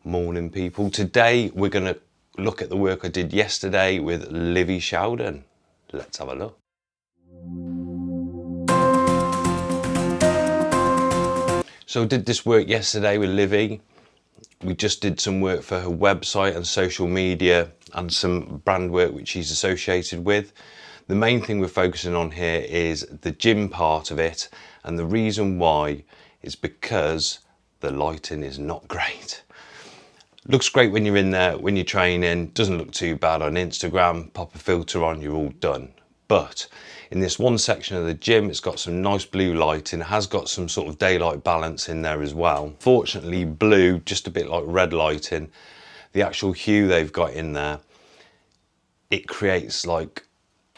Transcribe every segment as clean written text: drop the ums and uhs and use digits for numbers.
Morning people. Today we're going to look at the work I did yesterday with Livy Showden. Let's have a look. So I did this work yesterday with Livy. We just did some work for her website and social media and some brand work which she's associated with. The main thing we're focusing on here is the gym part of it, and the reason why is because the lighting is not great. Looks great when you're in there, when you're training, doesn't look too bad on Instagram, pop a filter on, you're all done. But in this one section of the gym, it's got some nice blue lighting, it has got some sort of daylight balance in there as well. Fortunately, blue, just a bit like red lighting, the actual hue they've got in there, it creates like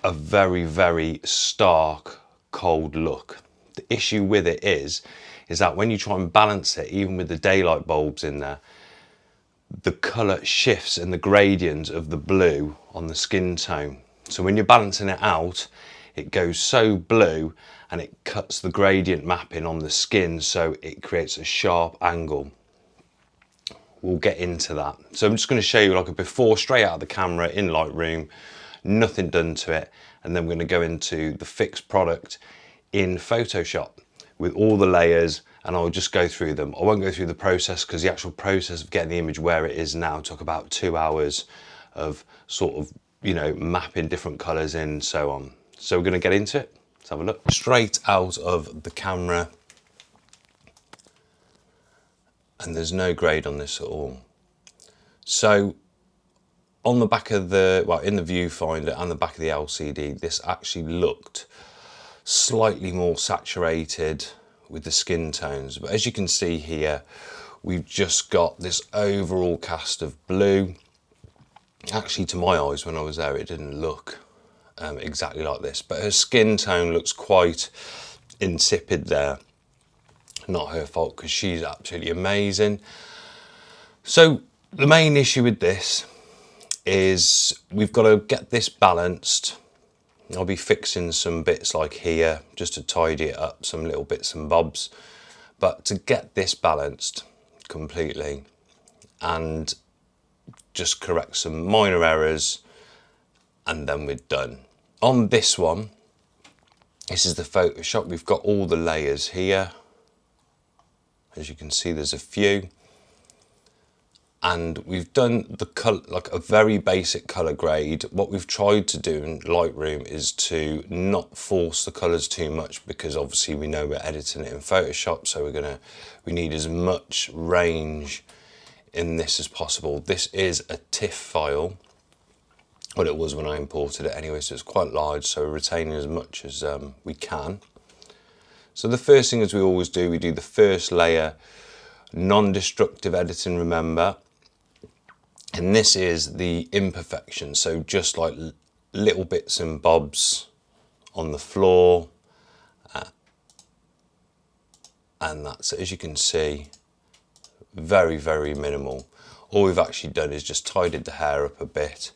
a very, very stark, cold look. The issue with it is that when you try and balance it, even with the daylight bulbs in there, the colour shifts and the gradient of the blue on the skin tone. So when you're balancing it out, it goes so blue and it cuts the gradient mapping on the skin, so it creates a sharp angle. We'll get into that. So I'm just going to show you like a before straight out of the camera in Lightroom, nothing done to it, and then we're going to go into the fixed product in Photoshop with all the layers, and I'll just go through them. I won't go through the process because the actual process of getting the image where it is now took about 2 hours of sort of, you know, mapping different colours in and so on. So we're going to get into it. Let's have a look. Straight out of the camera, and there's no grade on this at all. So on the back of the, well, in the viewfinder and the back of the LCD, this actually looked slightly more saturated with the skin tones, but as you can see here, we've just got this overall cast of blue. Actually, to my eyes, when I was there, it didn't look exactly like this, but her skin tone looks quite insipid there. Not her fault, because she's absolutely amazing. So the main issue with this is we've got to get this balanced. I'll be fixing some bits like here just to tidy it up, some little bits and bobs, but to get this balanced completely and just correct some minor errors, and then we're done. On this one, this is the Photoshop. We've got all the layers here. As you can see, there's a few. And we've done the color, like a very basic color grade. What we've tried to do in Lightroom is to not force the colors too much, because obviously we know we're editing it in Photoshop, so we need as much range in this as possible. This is a TIFF file. Well, it was when I imported it anyway, so it's quite large, so we're retaining as much as we can. So the first thing, as we always do, we do the first layer, non-destructive editing, remember. And this is the imperfection, so just like little bits and bobs on the floor. And that's, as you can see, very, very minimal. All we've actually done is just tidied the hair up a bit,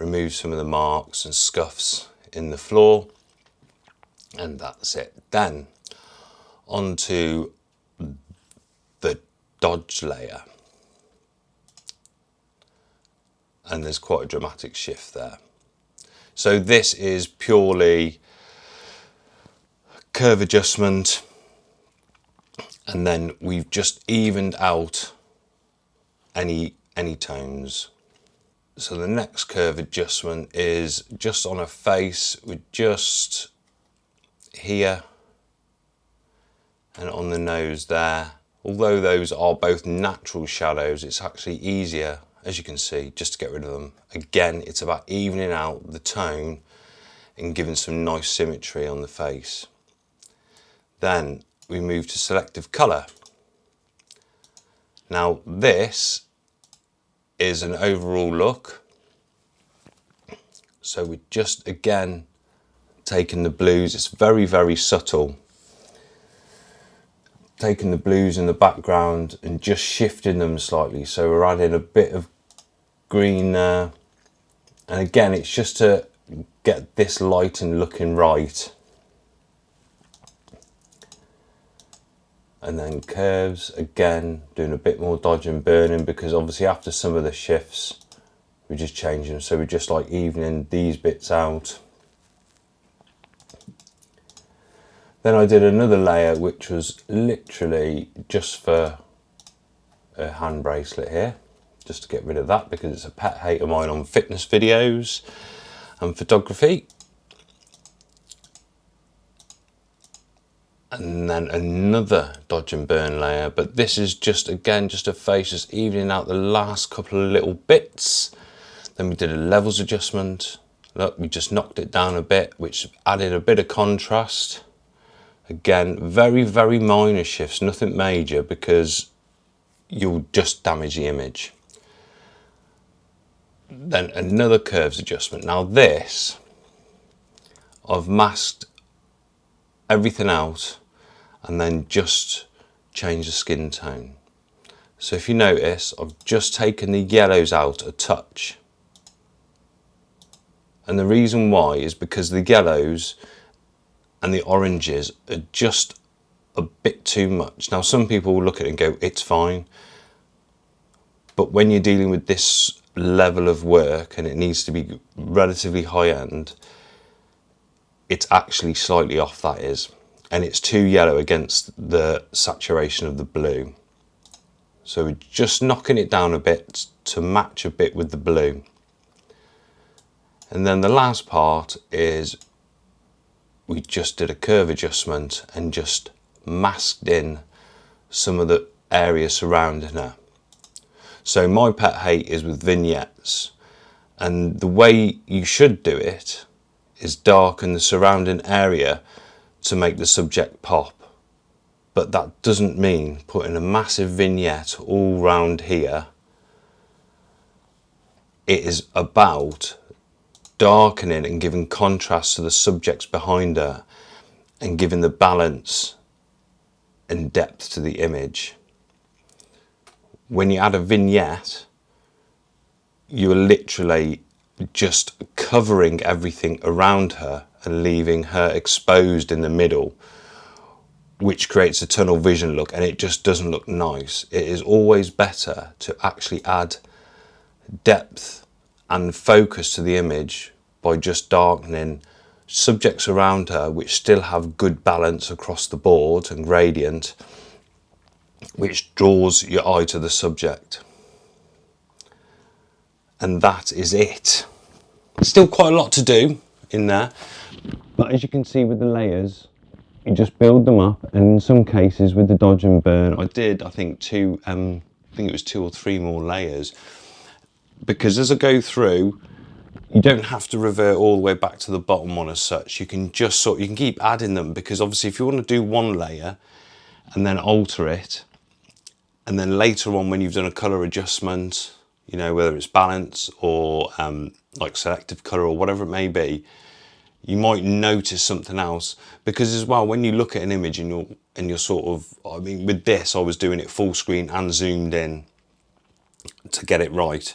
removed some of the marks and scuffs in the floor, and that's it. Then onto the dodge layer. And there's quite a dramatic shift there. So this is purely curve adjustment, and then we've just evened out any tones. So the next curve adjustment is just on her face, with just here and on the nose there. Although those are both natural shadows, it's actually easier, as you can see, just to get rid of them. Again, it's about evening out the tone and giving some nice symmetry on the face. Then we move to selective colour. Now this is an overall look. So we're just, again, taking the blues. It's very, very subtle. Taking the blues in the background and just shifting them slightly. So we're adding a bit of green there. And again, it's just to get this lighting looking right. And then curves, again, doing a bit more dodge and burning, because obviously after some of the shifts, we're just changing. So we're just like evening these bits out. Then I did another layer, which was literally just for a hand bracelet here, just to get rid of that, because it's a pet hate of mine on fitness videos and photography. And then another dodge and burn layer, but this is just, again, just a face, just evening out the last couple of little bits. Then we did a levels adjustment. Look, we just knocked it down a bit, which added a bit of contrast. Again, very, very minor shifts, nothing major, because you'll just damage the image. Then another curves adjustment. Now this, I've masked everything out and then just changed the skin tone. So if you notice, I've just taken the yellows out a touch. And the reason why is because the yellows and the oranges are just a bit too much. Now some people will look at it and go, it's fine. But when you're dealing with this level of work and it needs to be relatively high end, it's actually slightly off, that is. And it's too yellow against the saturation of the blue. So we're just knocking it down a bit to match a bit with the blue. And then the last part is we just did a curve adjustment and just masked in some of the areas surrounding her. So my pet hate is with vignettes, and the way you should do it is darken the surrounding area to make the subject pop. But that doesn't mean putting a massive vignette all round here. It is about darkening and giving contrast to the subjects behind her and giving the balance and depth to the image. When you add a vignette, you're literally just covering everything around her and leaving her exposed in the middle, which creates a tunnel vision look, and it just doesn't look nice. It is always better to actually add depth and focus to the image by just darkening subjects around her which still have good balance across the board and gradient, which draws your eye to the subject. And that is it. Still quite a lot to do in there, but as you can see with the layers, you just build them up, and in some cases with the dodge and burn, I think it was 2 or 3 more layers, because as I go through, you don't have to revert all the way back to the bottom one as such. You can just you can keep adding them, because obviously if you want to do one layer and then alter it, and then later on when you've done a colour adjustment, you know, whether it's balance or like selective colour or whatever it may be, you might notice something else. Because as well, when you look at an image and you're sort of, I mean, with this I was doing it full screen and zoomed in to get it right.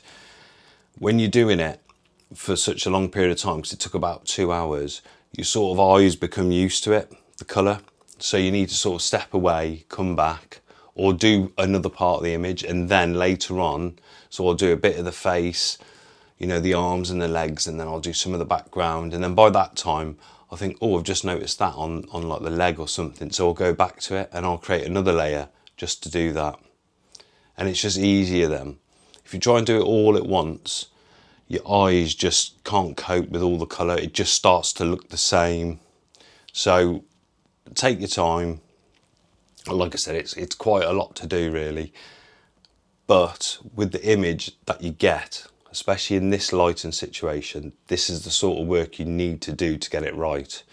When you're doing it for such a long period of time, because it took about 2 hours, your sort of eyes become used to it, the colour. So you need to sort of step away, come back, or do another part of the image, and then later on, so I'll do a bit of the face, you know, the arms and the legs, and then I'll do some of the background, and then by that time I think, oh, I've just noticed that on like the leg or something, so I'll go back to it and I'll create another layer just to do that. And it's just easier then. If you try and do it all at once, your eyes just can't cope with all the colour, it just starts to look the same. So take your time. Like I said, it's quite a lot to do really, but with the image that you get, especially in this lighting situation, this is the sort of work you need to do to get it right.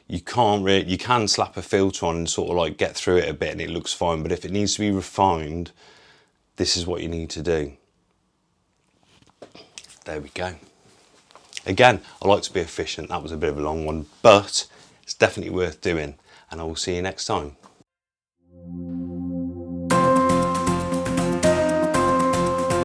You can slap a filter on and sort of like get through it a bit and it looks fine, but if it needs to be refined, this is what you need to do. There we go. Again, I like to be efficient. That was a bit of a long one, but it's definitely worth doing, and I will see you next time.